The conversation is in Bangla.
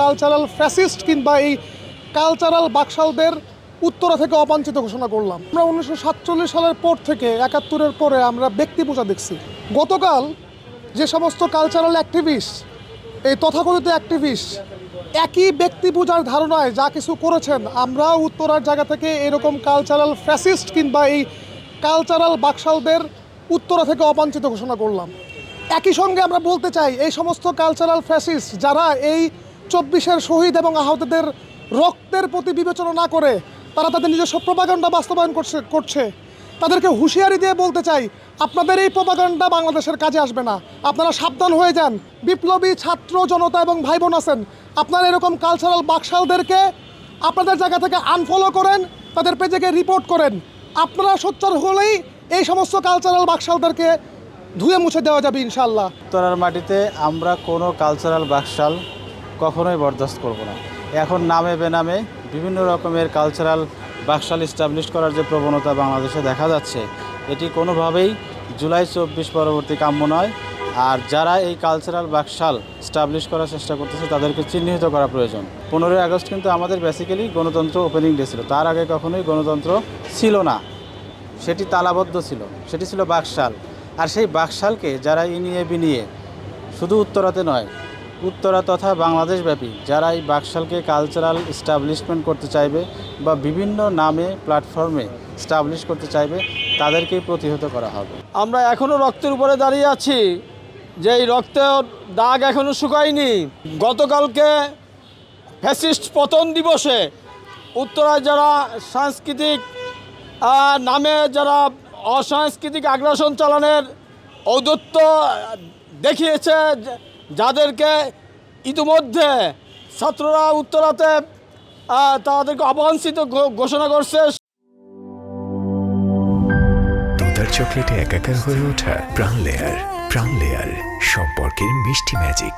কালচারাল ফ্যাসিস্ট কিংবা এই কালচারাল বাকশালদের উত্তরা থেকে অবাঞ্ছিত ঘোষণা করলাম। আমরা 1947 সালের পর থেকে 71-এর পরে আমরা ব্যক্তি পূজা দেখছি। গতকাল যে সমস্ত কালচারাল অ্যাক্টিভিস্ট, এই তথাকথিত অ্যাক্টিভিস্ট একই ব্যক্তি পূজার ধারণায় যা কিছু করেছেন, আমরাও উত্তরার জায়গা থেকে এরকম কালচারাল ফ্যাসিস্ট কিংবা এই কালচারাল বাকশালদের উত্তরা থেকে অবাঞ্ছিত ঘোষণা করলাম। একই সঙ্গে আমরা বলতে চাই, এই সমস্ত কালচারাল ফ্যাসিস্ট যারা এই 24-এর শহীদ এবং আহতদের রক্তের প্রতি বিবেচনা না করে তারা তাদের নিজস্ব প্রপাগান্ডা বাস্তবায়ন করছে, তাদেরকে হুঁশিয়ারি দিয়ে বলতে চাই, আপনাদের এই প্রপাগান্ডা বাংলাদেশের কাজে আসবে না। আপনারা সাবধান হয়ে যান। বিপ্লবী ছাত্র জনতা এবং ভাই বোন আছেন, আপনারা এরকম কালচারাল বাকশালদেরকে আপনাদের জায়গা থেকে আনফলো করেন, তাদের পেজে রিপোর্ট করেন। আপনারা সোচ্চার হলেই এই সমস্ত কালচারাল বাকশালদেরকে ধুয়ে মুছে দেওয়া যাবে ইনশাআল্লাহ। উত্তরার মাটিতে আমরা কোনো কালচারাল বাকশাল কখনোই বরদাস্ত করব না। এখন নামে বেনামে বিভিন্ন রকমের কালচারাল বাকশাল এস্টাবলিশ করার যে প্রবণতা বাংলাদেশে দেখা যাচ্ছে, এটি কোনোভাবেই জুলাই 24 পরবর্তী কাম্য নয়। আর যারা এই কালচারাল বাকশাল এস্টাবলিশ করার চেষ্টা করতেছে তাদেরকে চিহ্নিত করা প্রয়োজন। 15ই আগস্ট কিন্তু আমাদের বেসিক্যালি গণতন্ত্র ওপেনিং ডে ছিল, তার আগে কখনোই গণতন্ত্র ছিল না, সেটি তালাবদ্ধ ছিল, সেটি ছিল বাকশাল। আর সেই বাকশালকে যারা ইনিয়ে বিনিয়ে শুধু উত্তরাতে নয়, উত্তরা তথা বাংলাদেশব্যাপী যারা এই বাকশালকে কালচারাল এস্টাবলিশমেন্ট করতে চাইবে বা বিভিন্ন নামে প্ল্যাটফর্মে এস্টাবলিশ করতে চাইবে, তাদেরকেই প্রতিহত করা হবে। আমরা এখনও রক্তের উপরে দাঁড়িয়ে আছি, যে এই রক্তের দাগ এখনও শুকায়নি। গতকালকে ফ্যাসিস্ট পতন দিবসে উত্তরায় যারা সাংস্কৃতিক নামে যারা অসাংস্কৃতিক আগ্রাসন চালানোর ঔদ্ধত্য দেখিয়েছে, যাদেরকে ইতিমধ্যে ছাত্ররা উত্তরাতে তাদেরকে অবাঞ্ছিত ঘোষণা করছে। দুধার চকলেটে একাকার হয়ে ওঠা প্রাণ লেয়ার সম্পর্কের মিষ্টি ম্যাজিক।